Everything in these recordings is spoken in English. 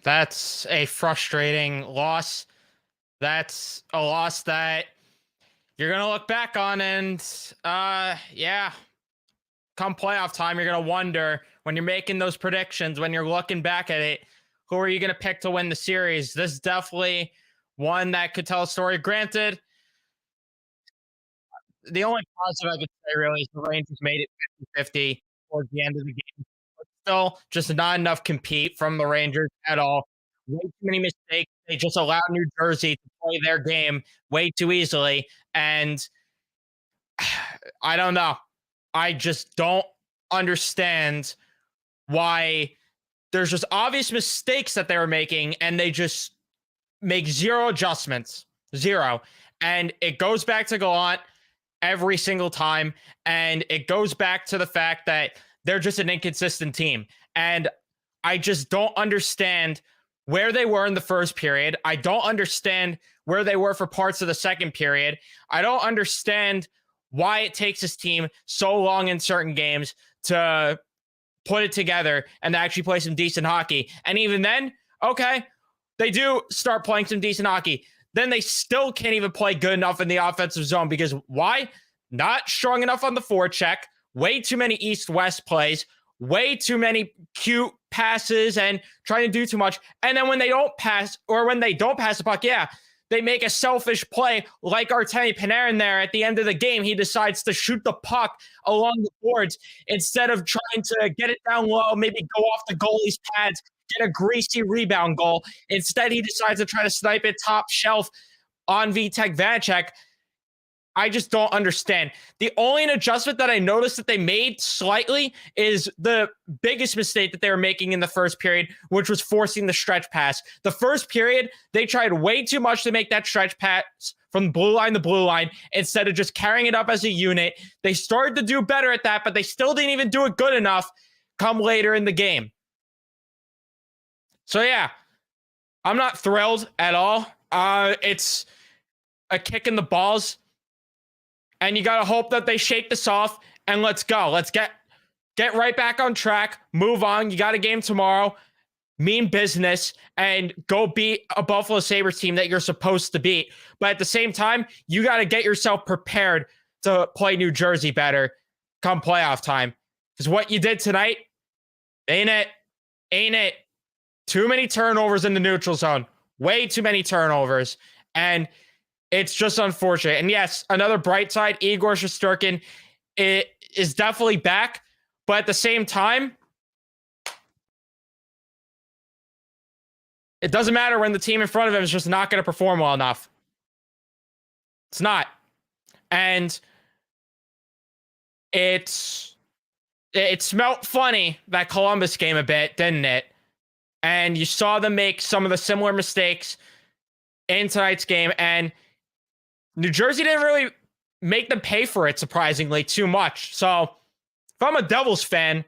That's a frustrating loss. That's a loss that you're going to look back on and, yeah, come playoff time, you're going to wonder when you're making those predictions, when you're looking back at it, who are you going to pick to win the series? This is definitely one that could tell a story. Granted, the only positive I could say really is the Rangers made it 50-50 towards the end of the game. Still, just not enough compete from the Rangers at all. Way too many mistakes. They just allow New Jersey to play their game way too easily. And I don't know. I just don't understand why there's just obvious mistakes that they were making and they just make zero adjustments. Zero. And it goes back to Gallant every single time. And it goes back to the fact that they're just an inconsistent team. And I just don't understand where they were in the first period. I don't understand where they were for parts of the second period. I don't understand why it takes this team so long in certain games to put it together and to actually play some decent hockey. And even then, okay, they do start playing some decent hockey. Then they still can't even play good enough in the offensive zone because why? Not strong enough on the forecheck, way too many east-west plays, way too many cute passes and trying to do too much. And then when they don't pass the puck, yeah, they make a selfish play like Artemi Panarin there at the end of the game. He decides to shoot the puck along the boards instead of trying to get it down low, maybe go off the goalie's pads, get a greasy rebound goal. Instead, he decides to try to snipe it top shelf on Vitek Vanacek. I just don't understand. The only adjustment that I noticed that they made slightly is the biggest mistake that they were making in the first period, which was forcing the stretch pass. The first period, they tried way too much to make that stretch pass from blue line to blue line instead of just carrying it up as a unit. They started to do better at that, but they still didn't even do it good enough come later in the game. So yeah, I'm not thrilled at all. It's a kick in the balls. And you got to hope that they shake this off and let's go. Let's get right back on track, move on. You got a game tomorrow, mean business, and go beat a Buffalo Sabres team that you're supposed to beat. But at the same time, you got to get yourself prepared to play New Jersey better come playoff time. Because what you did tonight, ain't it? Too many turnovers in the neutral zone. Way too many turnovers. And it's just unfortunate. And yes, another bright side, Igor Shesterkin is definitely back. But at the same time, it doesn't matter when the team in front of him is just not going to perform well enough. It's not. And it smelt funny, that Columbus game a bit, didn't it? And you saw them make some of the similar mistakes in tonight's game. And New Jersey didn't really make them pay for it, surprisingly, too much. So if I'm a Devils fan,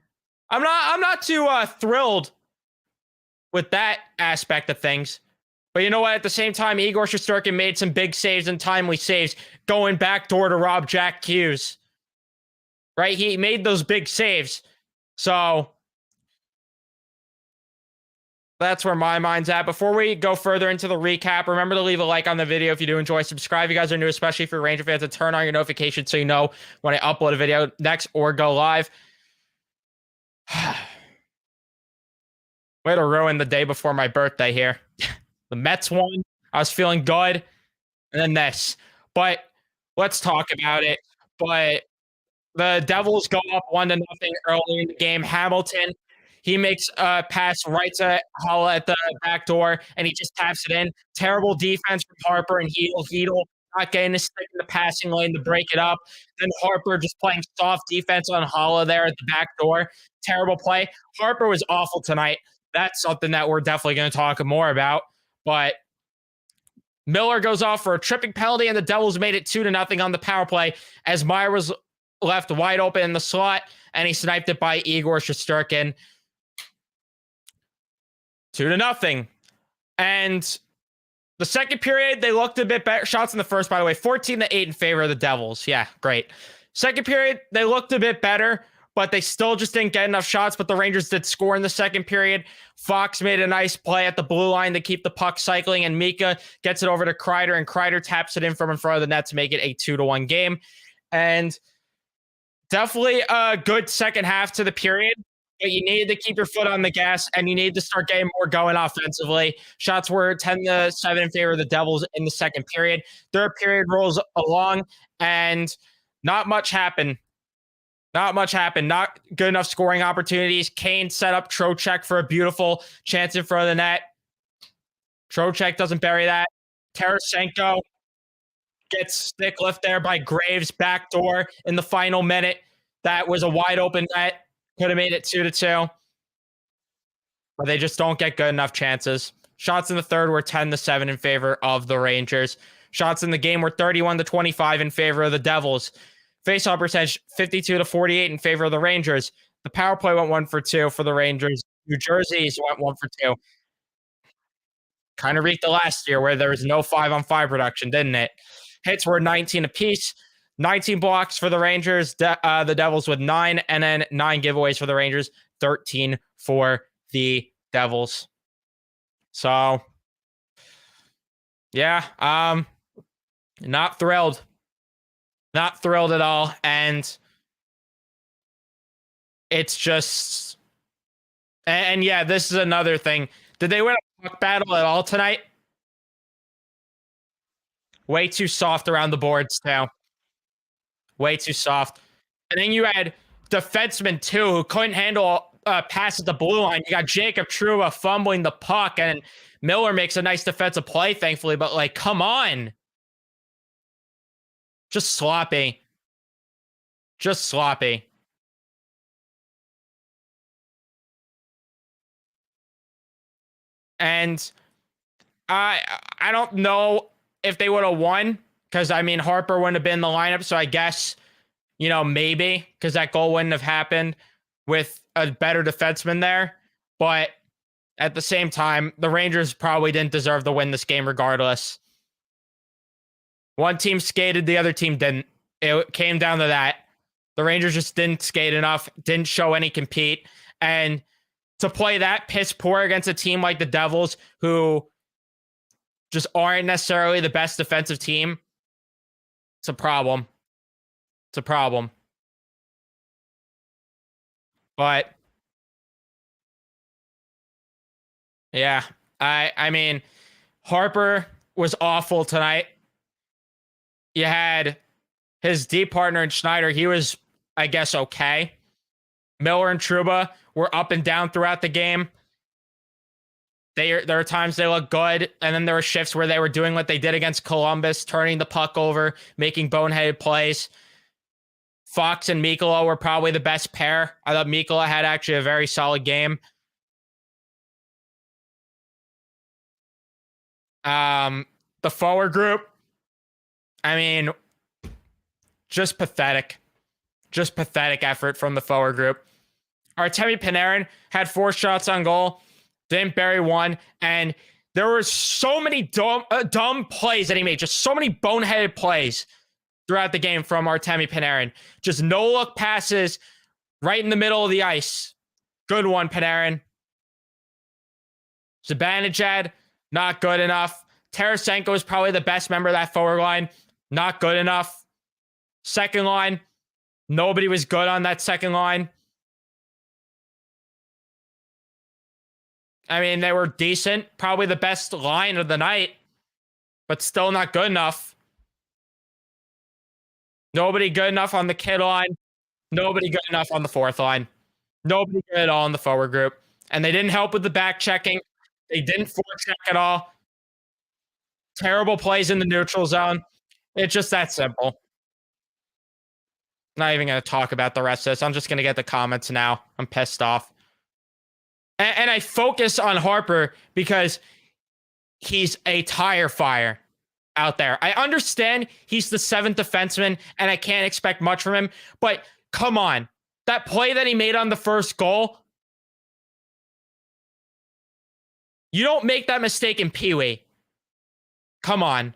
I'm not too thrilled with that aspect of things. But you know what? At the same time, Igor Shesterkin made some big saves and timely saves going backdoor to rob Jack Hughes. Right? He made those big saves. So that's where my mind's at. Before we go further into the recap, remember to leave a like on the video if you do enjoy. Subscribe if you guys are new, especially if you're Ranger fans, and turn on your notifications so you know when I upload a video next or go live. Way to ruin the day before my birthday here. The Mets won. I was feeling good. And then this. But let's talk about it. But the Devils go up 1-0 early in the game. Hamilton, he makes a pass right to Holla at the back door, and he just taps it in. Terrible defense from Harper and Hedl not getting a stick in the passing lane to break it up. Then Harper just playing soft defense on Holla there at the back door. Terrible play. Harper was awful tonight. That's something that we're definitely going to talk more about. But Miller goes off for a tripping penalty, and the Devils made it 2-0 on the power play as Meyer was left wide open in the slot, and he sniped it by Igor Shesterkin. 2-0. And the second period, they looked a bit better. Shots in the first, by the way, 14-8 in favor of the Devils. Yeah, great. Second period, they looked a bit better, but they still just didn't get enough shots. But the Rangers did score in the second period. Fox made a nice play at the blue line to keep the puck cycling, and Mika gets it over to Kreider, and Kreider taps it in from in front of the net to make it a 2-1 game. And definitely a good second half to the period. But you needed to keep your foot on the gas, and you need to start getting more going offensively. Shots were 10-7 in favor of the Devils in the second period. Third period rolls along, and not much happened. Not much happened. Not good enough scoring opportunities. Kane set up Trocheck for a beautiful chance in front of the net. Trocheck doesn't bury that. Tarasenko gets stick lift there by Graves backdoor in the final minute. That was a wide open net. Could have made it 2-2. But they just don't get good enough chances. Shots in the third were 10-7 in favor of the Rangers. Shots in the game were 31-25 in favor of the Devils. Faceoff percentage 52-48 in favor of the Rangers. The power play went 1 for 2 for the Rangers. New Jersey's went 1 for 2. Kind of reeked the last year where there was no 5-on-5 production, didn't it? Hits were 19 apiece. 19 blocks for the Rangers. The Devils with 9, and then 9 giveaways for the Rangers. 13 for the Devils. So, yeah, not thrilled. Not thrilled at all. And it's just, and yeah, this is another thing. Did they win a puck battle at all tonight? Way too soft around the boards now. Way too soft. And then you had defensemen too who couldn't handle pass at the blue line. You got Jacob Trouba fumbling the puck, and Miller makes a nice defensive play, thankfully. But like, come on, just sloppy. Just sloppy. And I don't know if they would have won, because I mean Harper wouldn't have been in the lineup, so I guess, you know, maybe because that goal wouldn't have happened with a better defenseman there. But at the same time, the Rangers probably didn't deserve to win this game regardless. One team skated, the other team didn't. It came down to that. The Rangers just didn't skate enough, didn't show any compete. And to play that piss poor against a team like the Devils, who just aren't necessarily the best defensive team, it's a problem. It's a problem. But yeah, I mean, Harper was awful tonight. You had his D partner in Schneider. He was, I guess, okay. Miller and Trouba were up and down throughout the game. There are times they look good, and then there were shifts where they were doing what they did against Columbus, turning the puck over, making boneheaded plays. Fox and Mikkola were probably the best pair. I thought Mikkola had actually a very solid game. The forward group, I mean, just pathetic. Just pathetic effort from the forward group. Artemi Panarin had 4 shots on goal, didn't bury one, and there were so many dumb plays that he made. Just so many boneheaded plays throughout the game from Artemi Panarin. Just no-look passes right in the middle of the ice. Good one, Panarin. Zibanejad, not good enough. Tarasenko is probably the best member of that forward line. Not good enough. Second line, nobody was good on that second line. I mean, they were decent. Probably the best line of the night, but still not good enough. Nobody good enough on the kid line. Nobody good enough on the fourth line. Nobody good at all in the forward group. And they didn't help with the back checking. They didn't forecheck at all. Terrible plays in the neutral zone. It's just that simple. Not even going to talk about the rest of this. I'm just going to get the comments now. I'm pissed off. And I focus on Harper because he's a tire fire out there. I understand he's the 7th defenseman and I can't expect much from him, but come on. That play that he made on the first goal, you don't make that mistake in Pee Wee. Come on.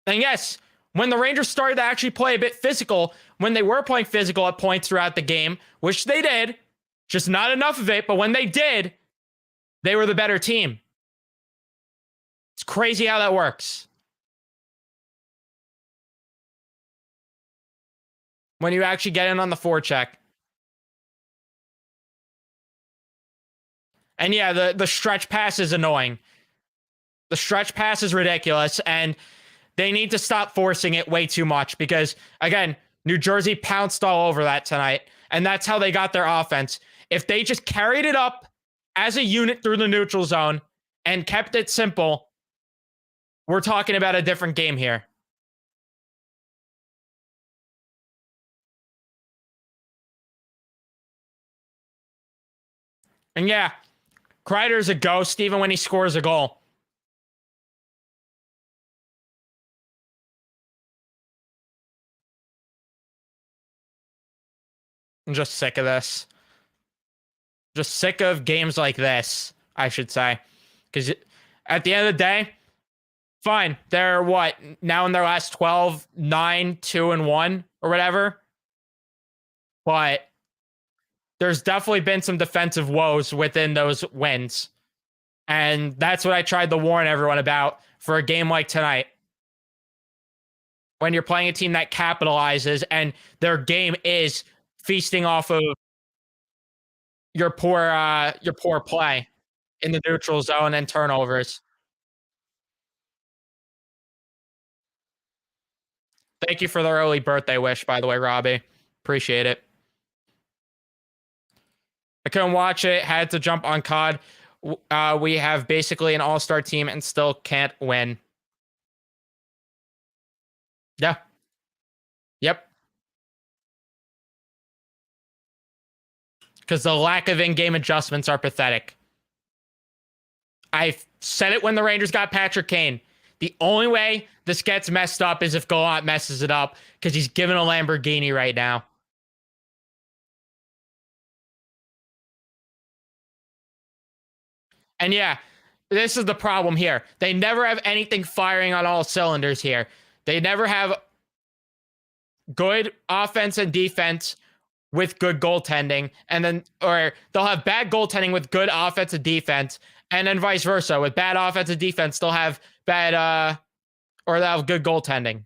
And yes, When the Rangers started to actually play a bit physical, when they were playing physical at points throughout the game, which they did, just not enough of it, but when they did, they were the better team. It's crazy how that works. When you actually get in on the forecheck. And yeah, the stretch pass is annoying. The stretch pass is ridiculous, and they need to stop forcing it way too much because, again, New Jersey pounced all over that tonight, and that's how they got their offense. If they just carried it up as a unit through the neutral zone and kept it simple, we're talking about a different game here. And yeah, Kreider's a ghost even when he scores a goal. I'm just sick of this. Just sick of games like this, I should say. Because at the end of the day, fine. They're what? Now in their last 12, 9, 2, and 1, or whatever. But there's definitely been some defensive woes within those wins. And that's what I tried to warn everyone about for a game like tonight. When you're playing a team that capitalizes and their game is feasting off of your poor play in the neutral zone and turnovers. Thank you for the early birthday wish, by the way, Robbie. Appreciate it. I couldn't watch it. Had to jump on COD. We have basically an all-star team and still can't win. Yeah. Yep. Because the lack of in-game adjustments are pathetic. I said it when the Rangers got Patrick Kane. The only way this gets messed up is if Gallant messes it up because he's given a Lamborghini right now. And yeah, this is the problem here. They never have anything firing on all cylinders here. They never have good offense and defense with good goaltending, and then, or they'll have bad goaltending with good offense and defense, and then vice versa. With bad offense and defense, they'll have bad, or they'll have good goaltending.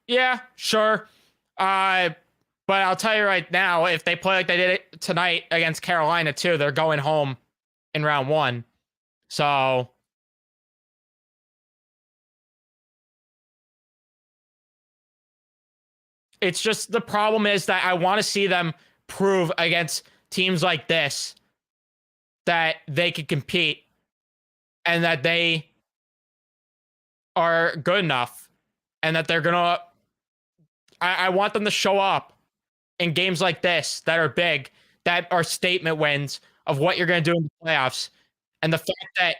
Yeah, sure. But I'll tell you right now, if they play like they did it tonight against Carolina too, they're going home in round 1. So it's just, the problem is that I want to see them prove against teams like this that they can compete and that they are good enough and that they're gonna, I want them to show up in games like this that are big, that are statement wins of what you're going to do in the playoffs. And the fact that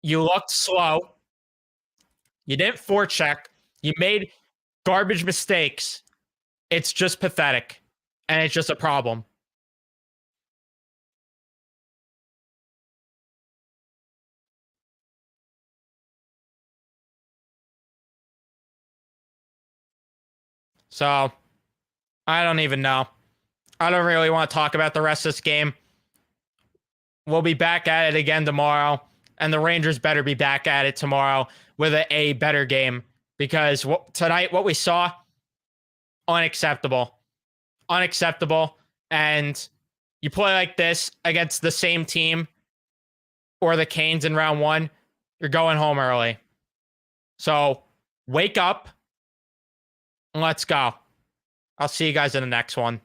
you looked slow, you didn't forecheck, you made garbage mistakes, it's just pathetic. And it's just a problem. So I don't even know. I don't really want to talk about the rest of this game. We'll be back at it again tomorrow, and the Rangers better be back at it tomorrow with a better game, because tonight what we saw, unacceptable. Unacceptable. And you play like this against the same team or the Canes in round 1, you're going home early. So wake up and let's go. I'll see you guys in the next one.